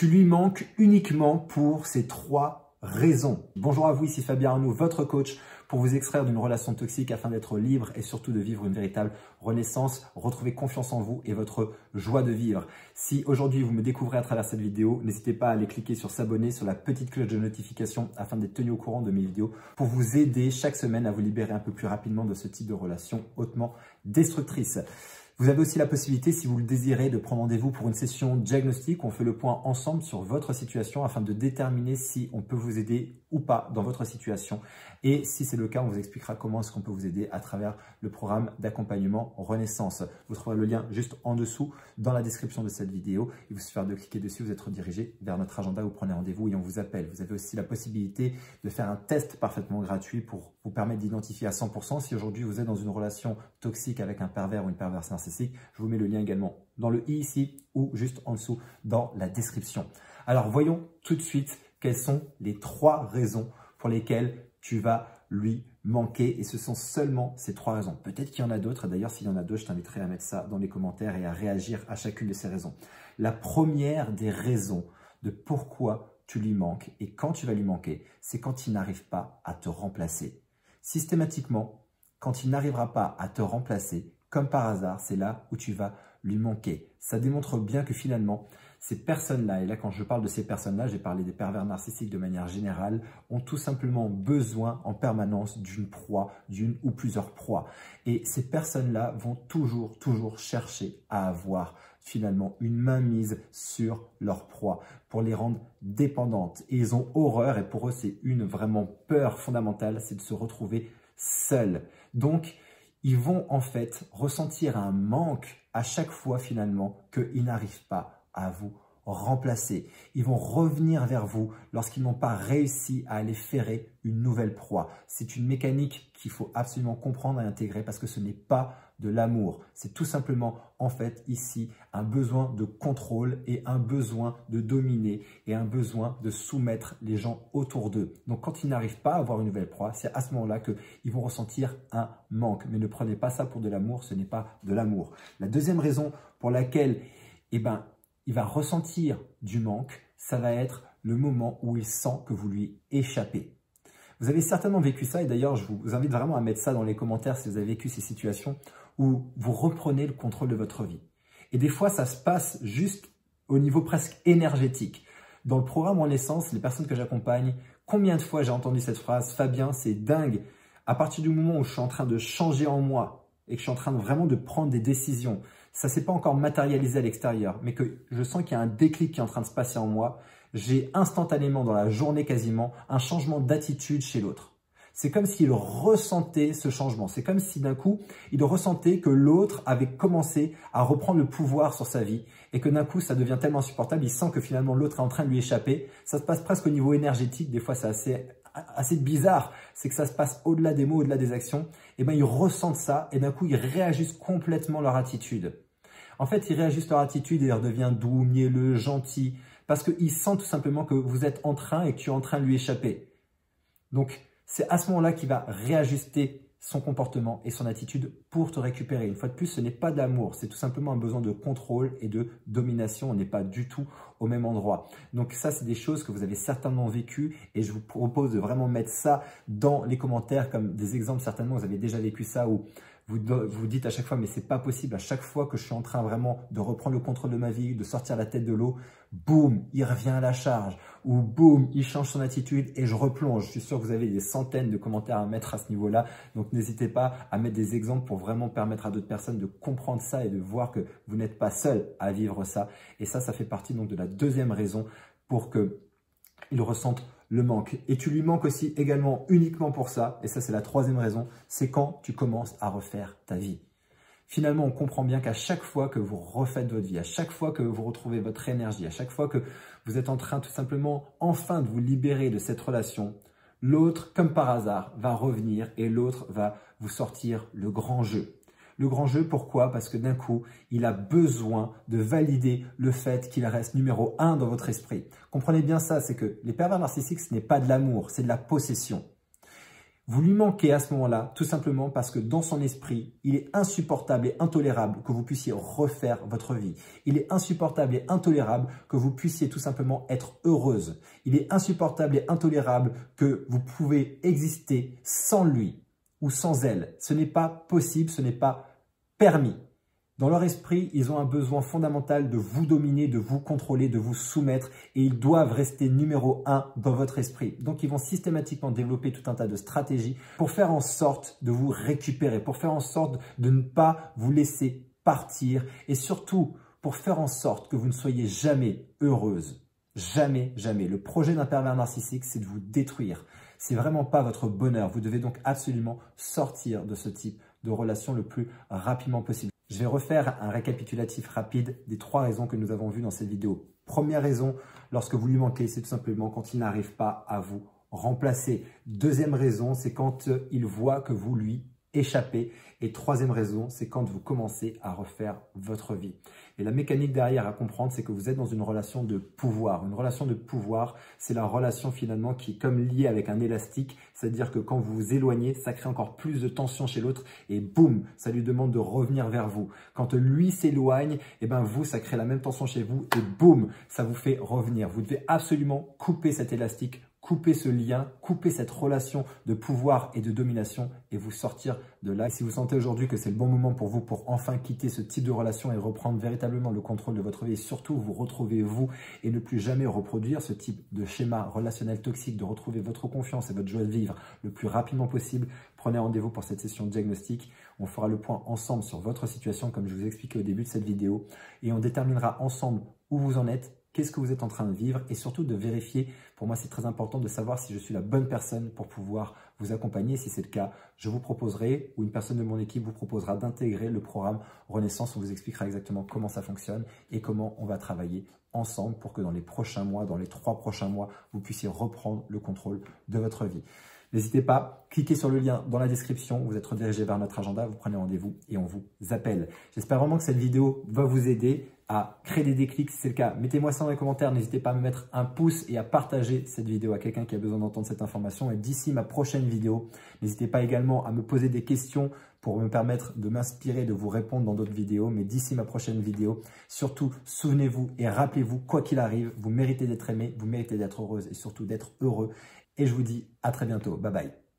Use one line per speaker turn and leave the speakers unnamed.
Tu lui manques uniquement pour ces 3 raisons. Bonjour à vous, ici Fabien Arnoux, votre coach pour vous extraire d'une relation toxique afin d'être libre et surtout de vivre une véritable renaissance, retrouver confiance en vous et votre joie de vivre. Si aujourd'hui vous me découvrez à travers cette vidéo, n'hésitez pas à aller cliquer sur s'abonner, sur la petite cloche de notification afin d'être tenu au courant de mes vidéos pour vous aider chaque semaine à vous libérer un peu plus rapidement de ce type de relation hautement destructrice. Vous avez aussi la possibilité, si vous le désirez, de prendre rendez-vous pour une session diagnostic. On fait le point ensemble sur votre situation afin de déterminer si on peut vous aider ou pas dans votre situation. Et si c'est le cas, on vous expliquera comment est-ce qu'on peut vous aider à travers le programme d'accompagnement Renaissance. Vous trouverez le lien juste en dessous dans la description de cette vidéo. Il vous suffira de cliquer dessus, vous êtes redirigé vers notre agenda, vous prenez rendez-vous et on vous appelle. Vous avez aussi la possibilité de faire un test parfaitement gratuit pour vous permettre d'identifier à 100% si aujourd'hui vous êtes dans une relation toxique avec un pervers ou une perverse narcissique. Je vous mets le lien également dans le i ici ou juste en dessous dans la description. Alors voyons tout de suite quelles sont les 3 raisons pour lesquelles tu vas lui manquer. Et ce sont seulement ces 3 raisons. Peut-être qu'il y en a d'autres. D'ailleurs, s'il y en a d'autres, je t'inviterai à mettre ça dans les commentaires et à réagir à chacune de ces raisons. La première des raisons de pourquoi tu lui manques et quand tu vas lui manquer, c'est quand il n'arrive pas à te remplacer. Systématiquement, quand il n'arrivera pas à te remplacer, comme par hasard, c'est là où tu vas lui manquer. Ça démontre bien que finalement, ces personnes-là, et là quand je parle de ces personnes-là, j'ai parlé des pervers narcissiques de manière générale, ont tout simplement besoin en permanence d'une proie, d'une ou plusieurs proies. Et ces personnes-là vont toujours chercher à avoir finalement une mainmise sur leur proie pour les rendre dépendantes. Et ils ont horreur, et pour eux c'est une vraiment peur fondamentale, c'est de se retrouver seuls. Donc, ils vont en fait ressentir un manque à chaque fois finalement qu'ils n'arrivent pas à vous remplacer. Ils vont revenir vers vous lorsqu'ils n'ont pas réussi à aller ferrer une nouvelle proie. C'est une mécanique qu'il faut absolument comprendre et intégrer parce que ce n'est pas de l'amour. C'est tout simplement en fait ici un besoin de contrôle et un besoin de dominer et un besoin de soumettre les gens autour d'eux. Donc quand ils n'arrivent pas à avoir une nouvelle proie, c'est à ce moment-là qu'ils vont ressentir un manque. Mais ne prenez pas ça pour de l'amour, ce n'est pas de l'amour. La deuxième raison pour laquelle il va ressentir du manque, ça va être le moment où il sent que vous lui échappez. Vous avez certainement vécu ça et d'ailleurs, je vous invite vraiment à mettre ça dans les commentaires si vous avez vécu ces situations où vous reprenez le contrôle de votre vie. Et des fois, ça se passe juste au niveau presque énergétique. Dans le programme Renaissance, les personnes que j'accompagne, combien de fois j'ai entendu cette phrase « Fabien, c'est dingue, à partir du moment où je suis en train de changer en moi et que je suis en train vraiment de prendre des décisions, ça ne s'est pas encore matérialisé à l'extérieur, mais que je sens qu'il y a un déclic qui est en train de se passer en moi, j'ai instantanément, dans la journée quasiment, un changement d'attitude chez l'autre. C'est comme s'il ressentait ce changement. C'est comme si d'un coup, il ressentait que l'autre avait commencé à reprendre le pouvoir sur sa vie et que d'un coup, ça devient tellement insupportable, il sent que finalement l'autre est en train de lui échapper. Ça se passe presque au niveau énergétique, des fois c'est assez bizarre, c'est que ça se passe au-delà des mots, au-delà des actions. Et bien ils ressentent ça et d'un coup, ils réajustent complètement leur attitude. En fait, ils réajustent leur attitude et ils redeviennent doux, mielleux, gentils, parce qu'ils sentent tout simplement que vous êtes en train et que tu es en train de lui échapper. Donc, c'est à ce moment-là qu'il va réajuster son comportement et son attitude pour te récupérer. Une fois de plus, ce n'est pas de l'amour, c'est tout simplement un besoin de contrôle et de domination. On n'est pas du tout au même endroit. Donc ça, c'est des choses que vous avez certainement vécues et je vous propose de vraiment mettre ça dans les commentaires comme des exemples. Certainement, vous avez déjà vécu ça où vous dites à chaque fois, mais c'est pas possible, à chaque fois que je suis en train vraiment de reprendre le contrôle de ma vie, de sortir la tête de l'eau, boum, il revient à la charge, ou boum, il change son attitude et je replonge. Je suis sûr que vous avez des centaines de commentaires à mettre à ce niveau-là, donc n'hésitez pas à mettre des exemples pour vraiment permettre à d'autres personnes de comprendre ça et de voir que vous n'êtes pas seul à vivre ça. Et ça fait partie donc de la deuxième raison pour qu'il ressente le manque. Et tu lui manques aussi également uniquement pour ça, et ça c'est la troisième raison, c'est quand tu commences à refaire ta vie. Finalement, on comprend bien qu'à chaque fois que vous refaites votre vie, à chaque fois que vous retrouvez votre énergie, à chaque fois que vous êtes en train tout simplement enfin de vous libérer de cette relation, l'autre, comme par hasard, va revenir et l'autre va vous sortir le grand jeu. Le grand jeu, pourquoi? Parce que d'un coup, il a besoin de valider le fait qu'il reste numéro 1 dans votre esprit. Comprenez bien ça, c'est que les pervers narcissiques, ce n'est pas de l'amour, c'est de la possession. Vous lui manquez à ce moment-là, tout simplement parce que dans son esprit, il est insupportable et intolérable que vous puissiez refaire votre vie. Il est insupportable et intolérable que vous puissiez tout simplement être heureuse. Il est insupportable et intolérable que vous pouvez exister sans lui ou sans elle. Ce n'est pas possible, ce n'est pas permis. Dans leur esprit, ils ont un besoin fondamental de vous dominer, de vous contrôler, de vous soumettre et ils doivent rester numéro 1 dans votre esprit. Donc, ils vont systématiquement développer tout un tas de stratégies pour faire en sorte de vous récupérer, pour faire en sorte de ne pas vous laisser partir et surtout pour faire en sorte que vous ne soyez jamais heureuse. Jamais, jamais. Le projet d'un pervers narcissique, c'est de vous détruire. C'est vraiment pas votre bonheur. Vous devez donc absolument sortir de ce type de relation le plus rapidement possible. Je vais refaire un récapitulatif rapide des 3 raisons que nous avons vues dans cette vidéo. Première raison, lorsque vous lui manquez, c'est tout simplement quand il n'arrive pas à vous remplacer. Deuxième raison, c'est quand il voit que vous lui échappez. Et troisième raison, c'est quand vous commencez à refaire votre vie. Et la mécanique derrière à comprendre, c'est que vous êtes dans une relation de pouvoir. Une relation de pouvoir, c'est la relation finalement qui est comme liée avec un élastique. C'est-à-dire que quand vous vous éloignez, ça crée encore plus de tension chez l'autre et boum, ça lui demande de revenir vers vous. Quand lui s'éloigne, et ben vous, ça crée la même tension chez vous et boum, ça vous fait revenir. Vous devez absolument couper cet élastique, couper ce lien, couper cette relation de pouvoir et de domination et vous sortir de là. Et si vous sentez aujourd'hui que c'est le bon moment pour vous pour enfin quitter ce type de relation et reprendre véritablement le contrôle de votre vie et surtout vous retrouver vous et ne plus jamais reproduire ce type de schéma relationnel toxique, de retrouver votre confiance et votre joie de vivre le plus rapidement possible, prenez rendez-vous pour cette session de diagnostic. On fera le point ensemble sur votre situation comme je vous ai expliqué au début de cette vidéo et on déterminera ensemble où vous en êtes, qu'est-ce que vous êtes en train de vivre et surtout de vérifier, pour moi c'est très important de savoir si je suis la bonne personne pour pouvoir vous accompagner. Si c'est le cas, je vous proposerai ou une personne de mon équipe vous proposera d'intégrer le programme Renaissance. On vous expliquera exactement comment ça fonctionne et comment on va travailler ensemble pour que dans les prochains mois, dans les 3 prochains mois, vous puissiez reprendre le contrôle de votre vie. N'hésitez pas, cliquez sur le lien dans la description, vous êtes redirigé vers notre agenda, vous prenez rendez-vous et on vous appelle. J'espère vraiment que cette vidéo va vous aider à créer des déclics. Si c'est le cas, mettez-moi ça dans les commentaires, n'hésitez pas à me mettre un pouce et à partager cette vidéo à quelqu'un qui a besoin d'entendre cette information. Et d'ici ma prochaine vidéo, n'hésitez pas également à me poser des questions pour me permettre de m'inspirer, de vous répondre dans d'autres vidéos. Mais d'ici ma prochaine vidéo, surtout, souvenez-vous et rappelez-vous, quoi qu'il arrive, vous méritez d'être aimé, vous méritez d'être heureuse et surtout d'être heureux. Et je vous dis à très bientôt. Bye bye.